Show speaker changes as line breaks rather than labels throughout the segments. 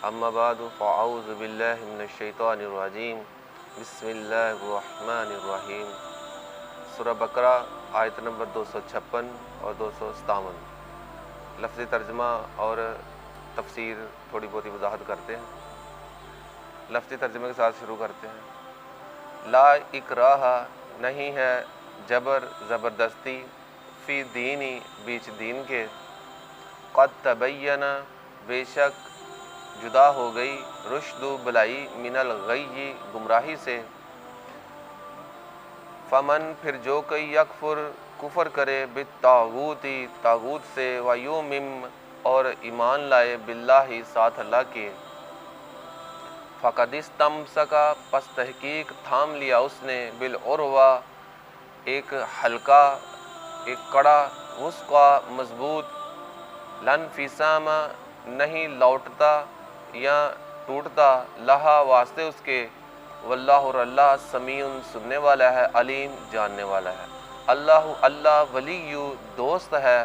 اما بعد فاعوذ باللہ من الشیطان الرجیم بسم اللہ الرحمن الرحیم۔ سورہ بقرہ آیت نمبر 256 اور 257۔ لفظی ترجمہ اور تفسیر تھوڑی بہت وضاحت کرتے ہیں۔ لفظی ترجمے کے ساتھ شروع کرتے ہیں۔ لا اکراہ، نہیں ہے جبر زبردستی، فی دینی، بیچ دین کے، قد تبین، بے شک جدا ہو گئی، رشد بلائی، من الغی، گمراہی سے، فمن، پھر جو کوئی یکفر، کفر کرے، بالطاغوتی، طاغوت سے، ویؤمن، اور ایمان لائے، باللہ، ساتھ اللہ کے، فقد استمسک، پس تحقیق تھام لیا اس نے، بالعروہ، ایک حلقہ، ایک کڑا، وثقی، مضبوط، لن انفصام، نہیں لوٹتا یا ٹوٹتا، لہا، واسطے اس کے، واللہ، اور اللہ، سمیع، سننے والا ہے، علیم، جاننے والا ہے۔ اللہ، اللہ، ولی، دوست ہے،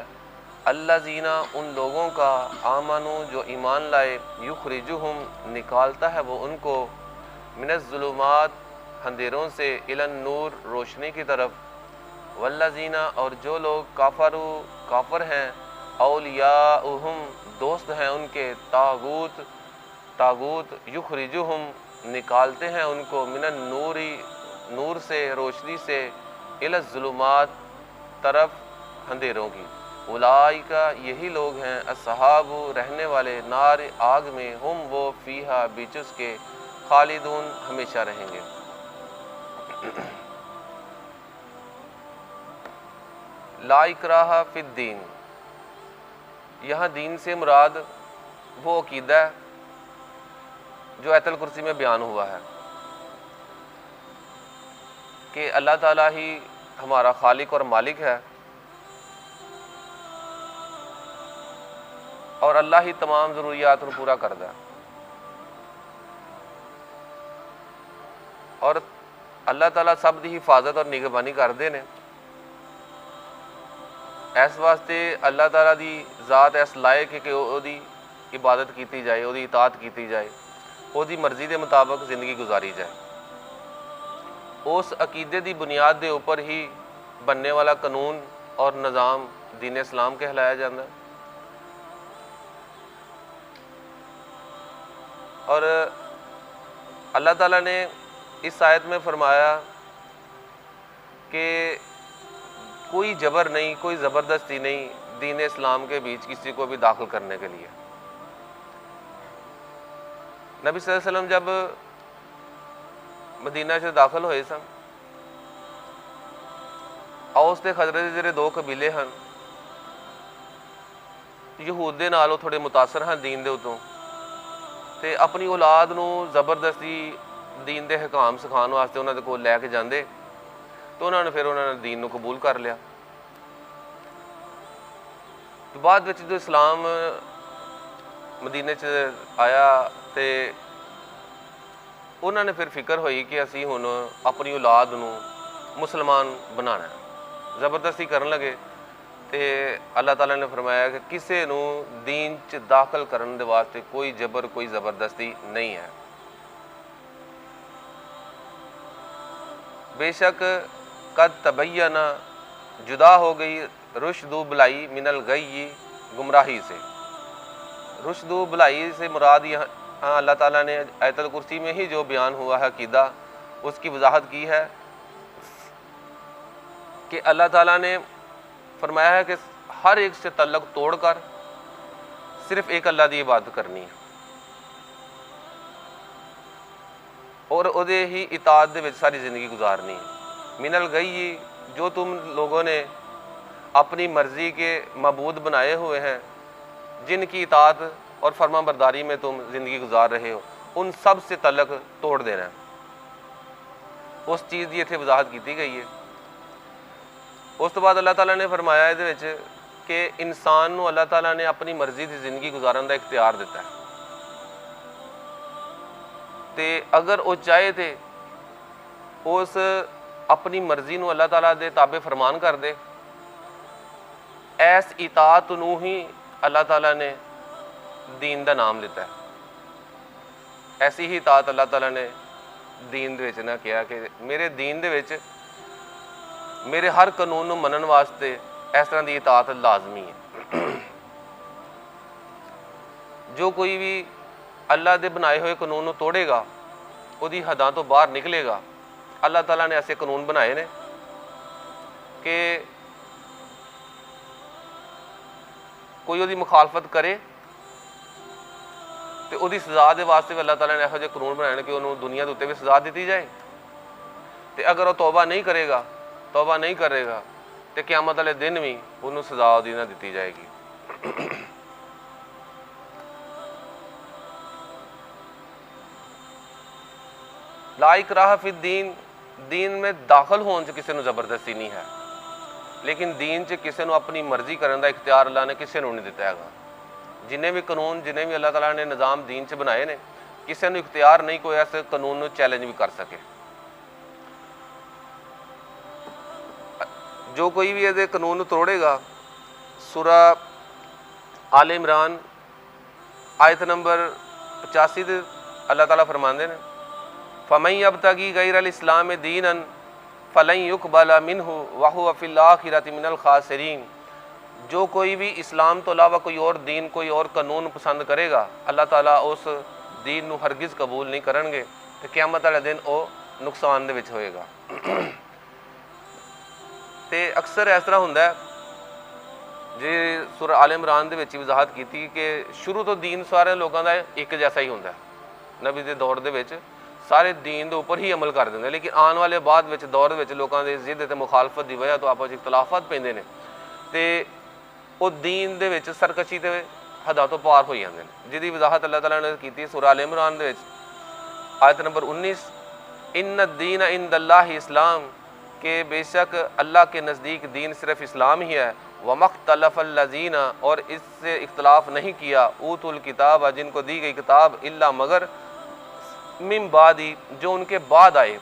الذین، ان لوگوں کا، آمنوا، جو ایمان لائے، یخرجہم، نکالتا ہے وہ ان کو، من الظلمات، اندھیروں سے، الی النور، روشنی کی طرف، والذین، اور جو لوگ، کفروا، کافر ہیں، اولیاؤہم، دوست ہیں ان کے، طاغوت، یخرجہم، نکالتے ہیں ان کو، من النور، نور سے، روشنی سے، الی الظلمات، طرف اندھیروں کی، اولئک، یہی لوگ ہیں، اصحاب، رہنے والے، نار، آگ میں، ہم، وہ، فیہا، بیچ اس کے، خالدون، ہمیشہ رہیں گے۔ لا اکراہ فی الدین، یہاں دین سے مراد وہ عقیدہ ہے جو آیت الکرسی میں بیان ہوا ہے کہ اللہ تعالیٰ ہی ہمارا خالق اور مالک ہے، اور اللہ ہی تمام ضروریات کو پورا کرتا ہے، اور اللہ تعالیٰ سب دی حفاظت اور نگہبانی کرتے ہیں۔ اس واسطے اللہ تعالیٰ دی ذات اس لائق ہے کہ وہ دی عبادت کیتی جائے، وہ دی اطاعت کیتی جائے، وہ دی مرضی دے مطابق زندگی گزاری جائے۔ اس عقیدے دی بنیاد دے اوپر ہی بننے والا قانون اور نظام دین اسلام کہلایا جاتا ہے۔ اور اللہ تعالیٰ نے اس آیت میں فرمایا کہ کوئی جبر نہیں، کوئی زبردستی نہیں دین اسلام کے بیچ کسی کو بھی داخل کرنے کے لیے۔ نبی صلی اللہ علیہ وسلم جب مدینہ سے داخل ہوئے سن، اوس تے خزرج دے جڑے دو قبیلے ہیں، یہود دے نالوں تھوڑے متاثر ہیں دین دے اتوں، تے اپنی اولاد نو زبردستی دین دے حکام سکھان واسطے انہاں دے کول لے کے جاندے، تو انہوں نے دین نو قبول کر لیا۔ تو بعد وچ جو اسلام مدینے چ آیا تے انہوں نے پھر فکر ہوئی کہ اسی ہن اپنی اولاد نو مسلمان بنانا ہے، زبردستی کرن لگے، تے اللہ تعالیٰ نے فرمایا کہ کسے نو دین چ داخل کرن دے واسطے کوئی جبر، کوئی زبردستی نہیں ہے۔ بے شک قد تبین، جدا ہو گئی، رشد و بلائی، من الغی، گمراہی سے۔ رشد و بلائی سے مراد یہاں اللہ تعالیٰ نے آیت الکرسی میں ہی جو بیان ہوا ہے عقیدہ، اس کی وضاحت کی ہے کہ اللہ تعالیٰ نے فرمایا ہے کہ ہر ایک سے تعلق توڑ کر صرف ایک اللہ دی عبادت کرنی ہے، اور اودے ہی اطاعت دے وچ ساری زندگی گزارنی ہے۔ من الغی، جو تم لوگوں نے اپنی مرضی کے معبود بنائے ہوئے ہیں، جن کی اطاعت اور فرما برداری میں تم زندگی گزار رہے ہو، ان سب سے تعلق توڑ دینا ہے۔ اس چیز کی اتنے وضاحت کی گئی ہے۔ اس تو بعد اللہ تعالیٰ نے فرمایا یہ کہ انسان نو اللہ تعالیٰ نے اپنی مرضی کی زندگی گزارن کا اختیار دیتا ہے، تے اگر وہ چاہے تے اس اپنی مرضی نو اللہ تعالیٰ دے تابع فرمان کر دے، ایس اطاعت نو ہی اللہ تعالیٰ نے دین دا نام لیتا ہے۔ ایسی ہی اطاعت اللہ تعالیٰ نے دین دے وچ نہ کیا کہ میرے دین دے وچ میرے ہر قانون نوں منن واسطے اس طرح دی اطاعت لازمی ہے۔ جو کوئی بھی اللہ دے بنائے ہوئے قانون نوں توڑے گا، وہ دی حداں تو باہر نکلے گا۔ اللہ تعالیٰ نے ایسے قانون بنائے نے کہ کوئی وہ دی مخالفت کرے تو وہ دی سزا دے واسطے بھی اللہ تعالیٰ نے ایسے جے قانون بنائے کہ انہوں دنیا کے اتنے بھی سزا دیتی جائے، تو اگر وہ توبہ نہیں کرے گا، توبہ نہیں کرے گا تو قیامت والے دن بھی انہوں سزا دی نہ دیتی جائے گی۔ لا اکراہ فی الدین، دین میں داخل ہون سے کسی نے زبردستی نہیں ہے، لیکن دین سے کسی نے اپنی مرضی کرنے کا اختیار اللہ نے کسی نے نہیں دیتا ہے گا۔ جنہیں بھی قانون جنہیں بھی اللہ تعالیٰ نے نظام دین سے بنائے نے، کسی نے اختیار نہیں کوئی ایسے قانون نو چیلنج بھی کر سکے۔ جو کوئی بھی یہ قانون توڑے گا، سورہ آل عمران آیت نمبر 85 دے اللہ تعالیٰ فرماندے نے فَمَن يَبْتَغِي غَيْرَ الْإِسْلَامِ دِينًا فَلَن يُقْبَلَ مِنْهُ وَهُوَ فِي الْآخِرَةِ مِنَ الْخَاسِرِينَ۔ جو کوئی بھی اسلام تو علاوہ کوئی اور دین کوئی اور قانون پسند کرے گا، اللہ تعالیٰ اس دین نو ہرگز قبول نہیں کرن گے، تو قیامت والے دن وہ نقصان دے وچ ہوئے گا۔ تے اکثر اس طرح ہوندا ہے جی سورہ آل عمران دے وچ وضاحت کیتی کہ شروع تو دین سارے لوگوں دا ایک جیسا ہی ہوندا ہے، نبی دے دور دے وچ سارے دین دے اوپر ہی عمل کر دیندے، لیکن آن والے بعد وچ دور وچ لوگاں دے ضد تے مخالفت دی وجہ تو آپس وچ اختلافات پیندے نے تے وہ دین دے وچ سرکشی تے حداں تو پار ہوئی جاندے نے، جدی وضاحت اللہ تعالیٰ نے کیتی سورہ آل عمران دے وچ آیت نمبر 19 ان الدین عند اللہ اسلام، کہ بے شک اللہ کے نزدیک دین صرف اسلام ہی ہے، وَمَخْتَلَفَ الَّذِينَ، اور اس سے اختلاف نہیں کیا، اوتوا الکتاب، جن کو دی گئی کتاب، الا مگر من بعد، جو ان کے بعد آئے،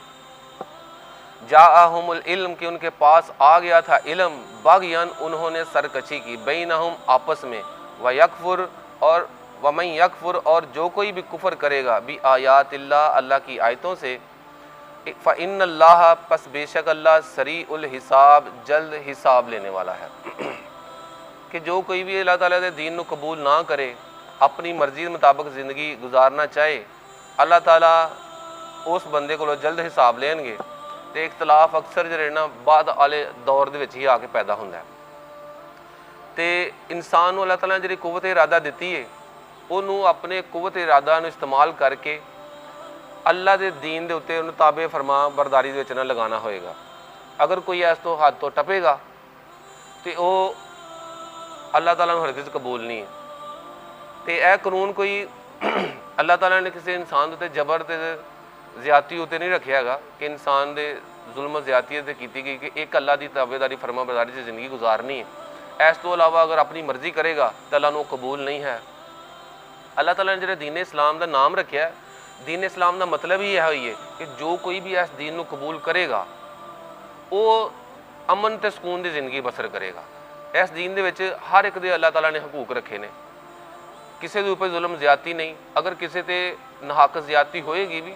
جاءہم العلم، کہ ان کے پاس آ گیا تھا علم، باغیاً انہوں نے سرکشی کی، بینہم آپس میں، وَیَکْفُرْ، اور وَمَن یکفر، اور جو کوئی بھی کفر کرے گا، بِآیات اللہ، اللہ کی آیتوں سے، فَإِنَّ اللَّهَ، پس بے شک اللہ، سریع الحساب، جلد حساب لینے والا ہے۔ کہ جو کوئی بھی اللہ تعالیٰ دے دین نو قبول نہ کرے، اپنی مرضی کے مطابق زندگی گزارنا چاہے، اللہ تعالیٰ اس بندے کو جلد حساب لین گے۔ تو اختلاف اکثر جو رہنا بعد والے دور دے وچ ہی آ کے پیدا ہوتا ہے۔ تو انسان نو اللہ تعالیٰ نے جی قوت ارادہ دیتی ہے، انہوں اپنے قوت ارادہ نو استعمال کر کے اللہ دے دین دے اتے انہوں تابع فرما برداری دے وچ نہ لگانا ہوئے گا۔ اگر کوئی اس تو حد تو ٹپے گا تو وہ اللہ تعالیٰ نے ہرگز قبول نہیں ہے۔ تو اے قانون کوئی اللہ تعالیٰ نے کسی انسان دے جبر تے زیادتی ہوتے نہیں رکھیا گا کہ انسان دے ظلم و زیادتی تے کیتی گئی کہ ایک اللہ دی تابع داری فرما برداری سے زندگی گزارنی ہے، اس تو علاوہ اگر اپنی مرضی کرے گا تو اللہ نے قبول نہیں ہے۔ اللہ تعالیٰ نے جو دین اسلام دا نام رکھیا ہے، دین اسلام دا مطلب ہی یہ ہوئی ہے کہ جو کوئی بھی اس دین نو قبول کرے گا وہ امن تے سکون دی زندگی بسر کرے گا۔ اس دین دے وچ ہر ایک دے اللہ تعالیٰ نے حقوق رکھے نے، کسی دے اوپر ظلم زیادتی نہیں، اگر کسی تے ناحق زیادتی ہوئے گی بھی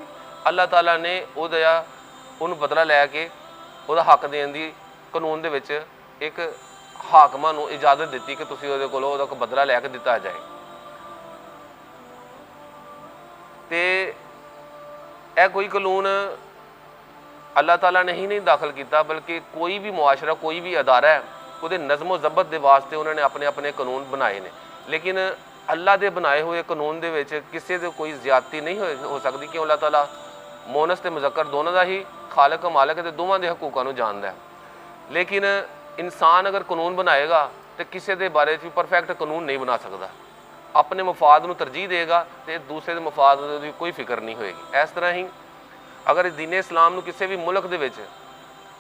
اللہ تعالیٰ نے وہ دیا انہوں بدلہ لے کے وہ حق دین دی قانون دے وچ ایک حاکمہ نو اجازت دیتی کہ تسی وہ کولوں وہ بدلہ لے کے دتا جائے۔ تے اے کوئی قانون اللہ تعالیٰ نے ہی نہیں داخل کیتا، بلکہ کوئی بھی معاشرہ کوئی بھی ادارہ ہے وہ نظم و ضبط دے واسطے انہوں نے اپنے اپنے قانون بنائے نے، لیکن اللہ دے بنائے ہوئے قانون دے وچ کسی دے کوئی زیادتی نہیں ہو سکتی کہ اللہ تعالیٰ مونس تے مذکر دونوں دا ہی خالق و مالک تے دونوں دے حقوقاں نو جاندا ہے۔ لیکن انسان اگر قانون بنائے گا تو کسی دے بارے بھی پرفیکٹ قانون نہیں بنا سکتا، اپنے مفاد نو ترجیح دے گا تو دوسرے دے مفاد دی کوئی فکر نہیں ہوئے گی۔ اس طرح ہی اگر دین اسلام نو کسی بھی ملک دے وچ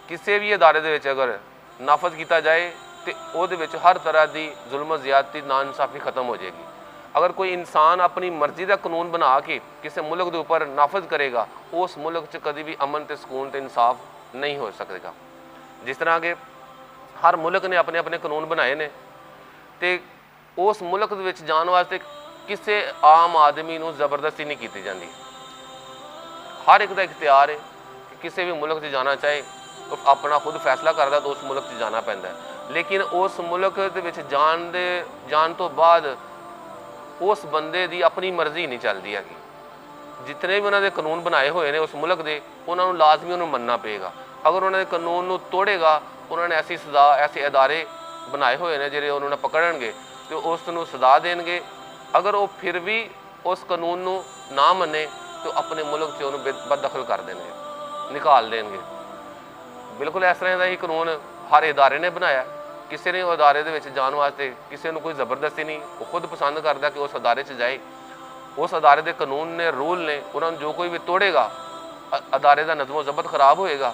کسی بھی ادارے دے وچ اگر نافذ کیتا جائے تو او دے وچ ہر طرح دی ظلم و زیادتی ناانصافی ختم ہو جائے گی۔ اگر کوئی انسان اپنی مرضی دا قانون بنا کے کسی ملک دے اوپر نافذ کرے گا، اس ملک چ کدی بھی امن تے سکون تے انصاف نہیں ہو سکے گا۔ جس طرح کہ ہر ملک نے اپنے اپنے قانون بنائے نے، تے اس ملک دے وچ جان واسطے کسی عام آدمی نو زبردستی نہیں کیتی جاندی۔ ہر ایک کا اختیار ہے کہ کسی بھی ملک 'ਚ جانا چاہے تو اپنا خود فیصلہ کرتا تو اس ملک 'ਚ جانا پہنتا ہے، لیکن اس ملک دے وچ جان تو بعد اس بندے دی اپنی مرضی نہیں چلتی ہے، جتنے بھی انہوں نے قانون بنائے ہوئے ہیں اس ملک دے انہوں نے لازمی انہوں مننا پے گا۔ اگر انہوں نے قانون نو توڑے گا، انہوں نے ایسی سزا ایسے ادارے بنائے ہوئے ہیں جڑے انہوں نے پکڑن گے تو اس نو سزا دین گے۔ اگر وہ پھر بھی اس قانون نو نہ منے تو اپنے ملک سے انہوں بد دخل کر دیں گے، نکال دیں گے۔ بالکل اس طرح کا ہی قانون ہر ادارے نے بنایا، کسی نے ادارے دے وچ جان واسطے کسی نے کوئی زبردستی نہیں، وہ خود پسند کرتا کہ اس ادارے 'ਚ جائے۔ اس ادارے دے قانون نے رول نے انہوں نے جو کوئی بھی توڑے گا ادارے کا نظم و ضبط خراب ہوئے گا،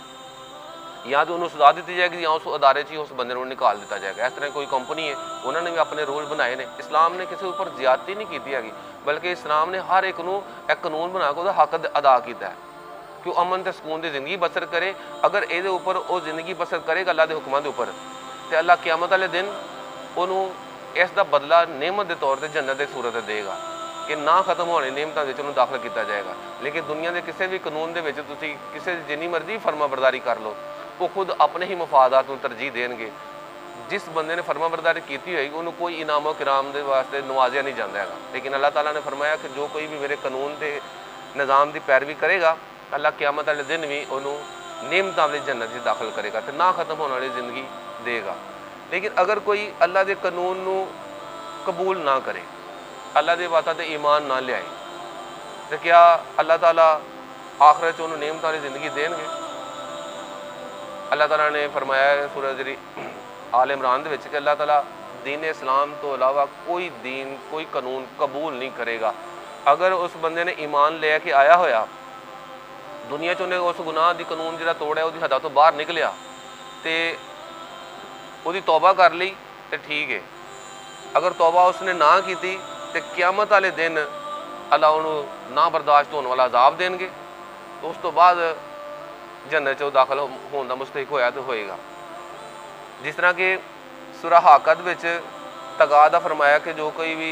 یا تو انہوں سزا دیتی جائے گی یا اس ادارے 'ਚ ہی اس بندے کو نکال دیتا جائے گا۔ اس طرح کوئی کمپنی ہے انہوں نے بھی اپنے رول بنائے نے۔ اسلام نے کسی اوپر زیادتی نہیں کی ہے، بلکہ اسلام نے ہر ایک نو ایک قانون بنا کے وہ حق ادا کیتا ہے کہ وہ امن تے سکون دی زندگی بسر کرے۔ اگر یہ اوپر وہ زندگی بسر کرے گا اللہ کے حکموں کے اوپر تو اللہ قیامت والے دن انہوں اس کا بدلہ نعمت کے طور پہ جنت کی صورت دے گا کہ نہ ختم ہونے نعمتوں میں داخل کیا جائے گا۔ لیکن دنیا کے کسی بھی قانون کے تسی کسی جنی مرضی فرما برداری کر لو، وہ خود اپنے ہی مفادات کو ترجیح دیں گے۔ جس بندے نے فرما برداری کی ہوئے گی انہوں کوئی انعام و کرام کے واسطے نوازیا نہیں جاتا ہے، لیکن اللہ تعالیٰ نے فرمایا کہ جو کوئی بھی میرے قانون کے نظام کی پیروی کرے گا اللہ قیامت والے دن بھی انہوں نعمتوں والی جنت سے داخل کرے گا تو نہ ختم ہونے والی زندگی دے گا۔ لیکن اگر کوئی اللہ کے قانون نو قبول نہ کرے، اللہ کے باتوں تے ایمان نہ لے تو کیا اللہ تعالیٰ آخرت انہوں نعمتوں والی زندگی دیں گے؟ اللہ تعالیٰ نے فرمایا ہے سورۃ آل عمران دے وچ کہ اللہ تعالیٰ دین اسلام تو علاوہ کوئی دین کوئی قانون قبول نہیں کرے گا۔ اگر اس بندے نے ایمان لے کے آیا ہویا دنیا چنے اس گناہ دی قانون جہاں توڑیا وہ حداں تو باہر نکلیا تو وہ توبہ کر لی تو ٹھیک ہے، اگر توبہ اس نے نہ کی تو قیامت والے دن اللہ انہوں نہ برداشت ہونے والا عذاب دیں گے تو اس تو بعد جنت چ داخل ہونے کا مستحق ہویا تو ہوئے گا۔ جس طرح کہ سورہ حاقہ وچ تغا دا فرمایا کہ جو کوئی بھی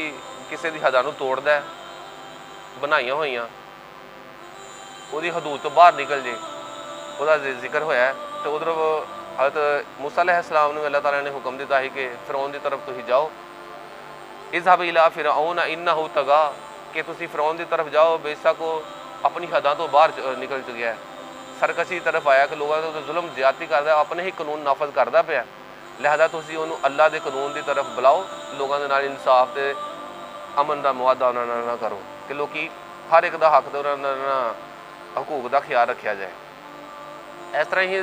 کسی دی حداں توڑتا ہے بنائیاں ہوئیاں وہ حدود تو باہر نکل جائے وہ ذکر ہویا ہے تو ادھر حضرت موسیٰ علیہ السلام نے اللہ تعالیٰ نے حکم دیتا ہے کہ فرعون کی طرف تھی جاؤ، اذهب الی فرعون انہ طغی، کہ تسی فرعون کی طرف جاؤ بے شک وہ اپنی حداں تو باہر نکل چکیا ہے، سرکشی کی طرف آیا کہ لوگوں کو ظلم زیادتی کرتا ہے، اپنے ہی قانون نافذ کرتا پیا، لہذا تسی انہوں اللہ کے قانون کی طرف بلاؤ، لوگوں کے نال انصاف تے امن کا معاہدہ انہوں نے نہ کرو کہ لوکی ہر ایک دا حق حقوق کا خیال رکھا جائے۔ اس طرح ہی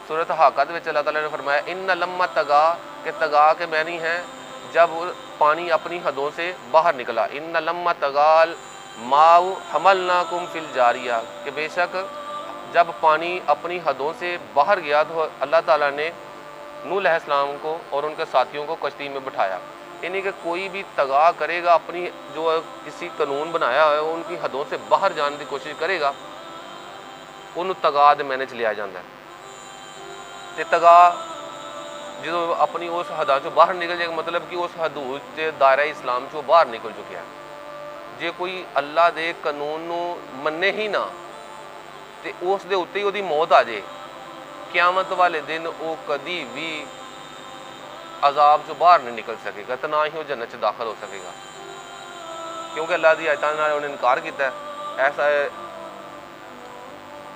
سورۃ حاقہ اللہ تعالیٰ نے فرمایا ان لما طغی، کہ طغا کے معنی ہے جب پانی اپنی حدوں سے باہر نکلا، ان لما طغی الماء حملناکم فی الجاریہ، کہ بے شک جب پانی اپنی حدوں سے باہر گیا تو اللہ تعالیٰ نے نوح علیہ السلام کو اور ان کے ساتھیوں کو کشتی میں بٹھایا، یعنی کہ کوئی بھی طغا کرے گا اپنی جو کسی قانون بنایا ہے ان کی حدوں سے باہر جانے کی کوشش کرے گا انہوں طغا دے معنی چ لیا جاتا ہے۔ تے طغا جدو اپنی اس حداں چوں باہر نکل جائے گا مطلب کہ اس حدود تے دائرہ اسلام چوں باہر نکل چکیا ہے۔ جے کوئی اللہ دے قانون نو منے ہی نہ تے اس دے اتنے ہی وہ موت آ جائے قیامت والے دن وہ کدی بھی عذاب چوں باہر نہیں نکل سکے گا تو نہ ہی وہ جنت چ داخل ہو سکے گا، کیونکہ اللہ دی آیتاں نال انہیں انکار کیتا ہے۔ ایسا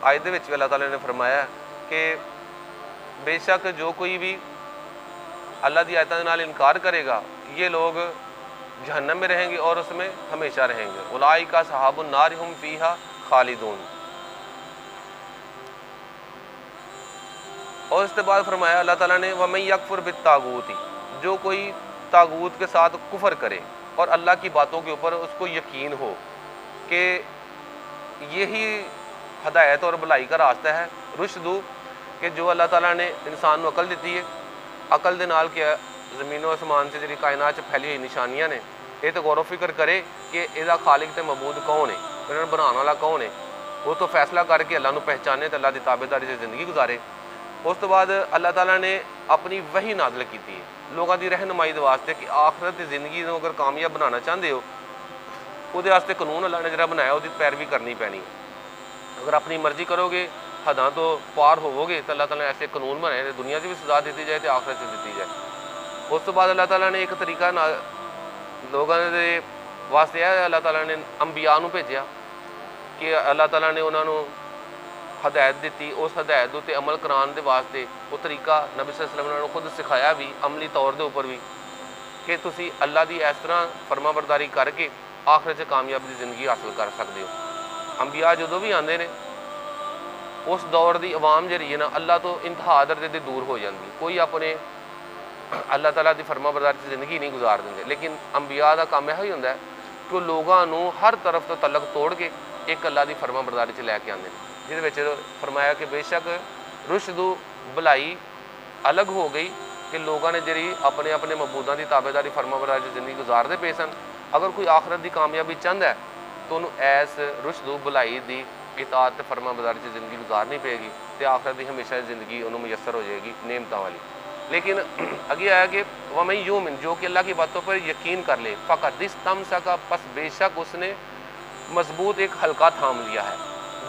آیت دے وچ اللہ تعالیٰ نے فرمایا کہ بے شک جو کوئی بھی اللہ دی آیتاں نال انکار کرے گا یہ لوگ جہنم میں رہیں گے اور اس میں ہمیشہ رہیں گے، اولئک اصحاب النار ہم فیہا خالدون۔ اور اس کے بعد فرمایا اللہ تعالیٰ نے وَمَن یکفر بالطاغوت، جو کوئی طاغوت کے ساتھ کفر کرے اور اللہ کی باتوں کے اوپر اس کو یقین ہو کہ یہی ہدایت اور بھلائی کا راستہ ہے، رشد، کہ جو اللہ تعالیٰ نے انسان کو عقل دیتی ہے، عقل دے نال کیا زمین و آسمان سے جی کائنات پھیلی ہوئی نشانیاں نے یہ تو غور و فکر کرے کہ یہ خالق تے معبود کون ہے، انہوں نے بنانے والا کون ہے، وہ تو فیصلہ کر کے اللہ کو پہچانے تو اللہ کی تابع داری سے زندگی گزارے۔ اس تو بعد اللہ تعالیٰ نے اپنی وحی نازل کی ہے لوگوں کی رہنمائی واسطے کہ آخرت کی زندگی کو اگر کامیاب بنانا چاہتے ہو وہ واسطے قانون اللہ نے جڑا بنایا وہ پیروی کرنی پینی، اگر اپنی مرضی کرو گے حداں تو پار ہوو گے تو اللہ تعالیٰ نے ایسے قانون بنائے دنیا سے بھی سزا دیتی جائے تو آخرت سے دیتی جائے۔ اس تو بعد اللہ تعالیٰ نے ایک طریقہ لوگوں کے واسطے اللہ تعالیٰ نے انبیاء نو بھیجیا کہ اللہ تعالیٰ نے انہوں نے ہدایت دیتی، اس ہدایت تے عمل کران دے واسطے وہ طریقہ نبی صلی اللہ علیہ وسلم نے خود سکھایا بھی عملی طور دے اوپر بھی کہ تسی اللہ دی اس طرح فرما برداری کر کے آخرت سے کامیابی دی زندگی حاصل کر سکتے ہو۔ انبیاء جدوں بھی آندے نے اس دور دی عوام جہی ہے نا اللہ تو انتہا درجے دے دور ہو جاندی، کوئی اپنے اللہ تعالیٰ دی فرما برداری سے زندگی نہیں گزار دیں، لیکن انبیاء دا کام یہ ہوتا ہے کہ لوگوں نو ہر طرف تو تعلق توڑ کے ایک اللہ دی فرما برداری سے لے کے آتے ہیں، جہد فرمایا کہ بے شک رشد و بھلائی الگ ہو گئی کہ لوگوں نے جی اپنے اپنے معبوداں دی تابع داری فرما برداری سے زندگی گزارتے پے سن، اگر کوئی آخرت دی کامیابی چاہتا ہے تو انہوں ایس رشد و بھلائی دی اطاعت فرما برداری سے زندگی گزارنی پے گی تو آخرت دی ہمیشہ زندگی انہوں میسر ہو جائے گی نعمتوں والی۔ لیکن آگے آیا کہ وَمَن یُؤْمِن جو کہ اللہ کی باتوں پر یقین کر لے فقط اسْتَمْسَکَ پس بے شک اس نے مضبوط ایک حلقہ تھام لیا ہے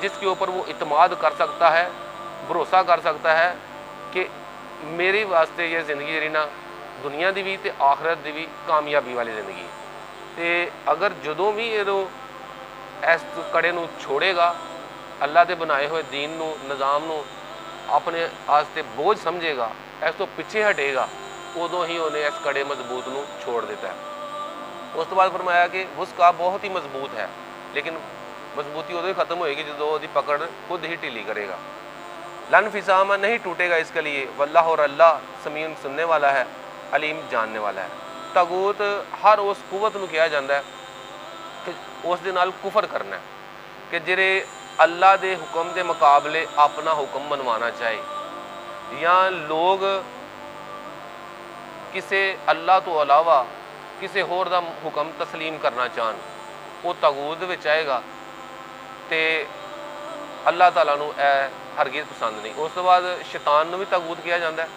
جس کے اوپر وہ اعتماد کر سکتا ہے، بھروسہ کر سکتا ہے کہ میرے واسطے یہ زندگی جی نا دنیا دی بھی تے آخرت دی بھی کامیابی والی زندگی ہے۔ تے اگر جدوں بھی یہ اس کڑے نو چھوڑے گا اللہ دے بنائے ہوئے دین نو نظام نو اپنے واسطے بوجھ سمجھے گا، اس تو پیچھے ہٹے گا، ادوں ہی انہیں اس کڑے مضبوط نو چھوڑ دیتا ہے۔ اس تو بعد فرمایا کہ اس کا بہت ہی مضبوط ہے، لیکن مضبوطی ادو ہی ختم ہوئے گی جدو دی پکڑ خود ہی ٹھیلی کرے گا۔ لن فسامہ نہیں ٹوٹے گا اس کے لیے، واللہ اور اللہ سمیع سننے والا ہے، علیم جاننے والا ہے۔ طاغوت ہر اس قوت نو کہا جاتا ہے کہ اس دے نال کفر کرنا ہے کہ جڑے اللہ دے حکم دے مقابلے اپنا حکم منوانا چاہے یا لوگ کسے اللہ تو علاوہ کسے ہور دا حکم تسلیم کرنا چاہن وہ طاغوت وچ آئے گا تے اللہ تعالیٰ نو اے ہرگز پسند نہیں۔ اس تو بعد شیطان نو بھی طاغوت کہا جاتا ہے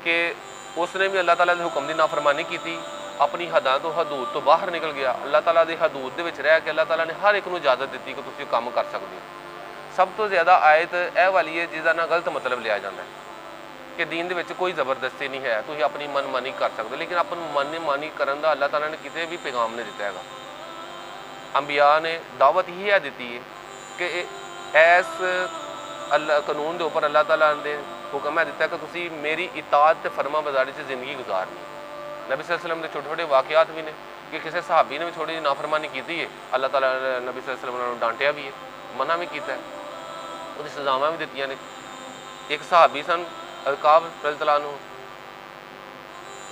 کہ اس نے بھی اللہ تعالیٰ دے حکم دی نافرمانی کی تھی، اپنی حداں تو حدود تو باہر نکل گیا، اللہ تعالیٰ دے حدود دے وچ رہ کے اللہ تعالیٰ نے ہر ایک نو اجازت دیتی کہ تسی کام کر سکتے ہو۔ سب تو زیادہ آیت اے والی ہے جس دا نہ غلط مطلب لیا جاتا ہے کہ دین دے وچ کوئی زبردستی نہیں ہے، تسی اپنی من مانی کر سکتے، لیکن اپنی من مانی کرن دا اللہ تعالیٰ نے کسی بھی پیغام نہیں دیتا ہے گا۔ انبیاء نے دعوت ہی ہے دیتی ہے کہ ایس اللہ قانون دے اوپر اللہ تعالیٰ نے حکم ہے دیتا ہے کہ تسی میری اطاعت تے فرما برداری سے زندگی گزارنی۔ نبی صلی اللہ علیہ وسلم کے چھوٹے چھوٹے واقعات بھی نے کہ کسی صحابی نے بھی تھوڑی نافرمانی کی ہے، اللہ تعالیٰ نے نبی صلی اللہ علیہ وسلم نے ڈانٹیا بھی ہے، منع بھی کیتا ہے، وہ سزاواں بھی دیتی نے۔ ایک صحابی سن عقاب رضی اللہ عنہ،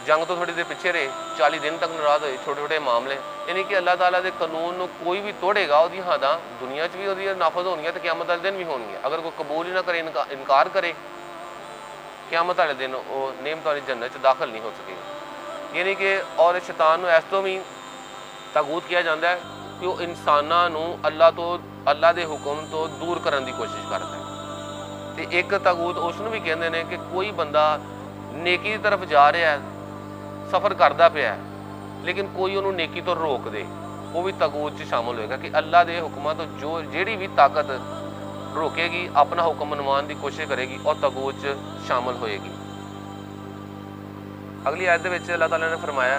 جنگ تو تھوڑی دیر پیچھے رہے، 40 دن تک ناراض ہوئے، چھوٹے چھوٹے معاملے، یعنی کہ اللہ تعالیٰ دے قانون نو کوئی بھی توڑے گا وہ حداں دنیا چ بھی وہ نافذ ہونگی تو قیامت والے دن بھی ہونگی، اگر کوئی قبول ہی نہ کرے انکار کرے قیامت والے دن وہ نعمت والی جنت چ داخل نہیں ہو سکے گا۔ یعنی کہ اور شیطان نو اس تو بھی طاغوت کیا جاتا ہے کہ وہ انساناں نو اللہ دے حکم تو دور کرن دی کوشش کرتا ہے۔ تے ایک طاغوت اس نو بھی کہندے نے کہ کوئی بندہ نیکی دی طرف جا رہا ہے، سفر کردا پیا ہے، لیکن کوئی انہوں نیکی تو روک دے، وہ بھی طاغوت چ شامل ہوئے گا کہ اللہ دے حکماں تو جیڑی بھی طاقت روکے گی اپنا حکم منوان دی کوشش کرے گی اور طاغوت چ شامل ہوئے گی۔ اگلی آیت دے وچ اللہ تعالیٰ نے فرمایا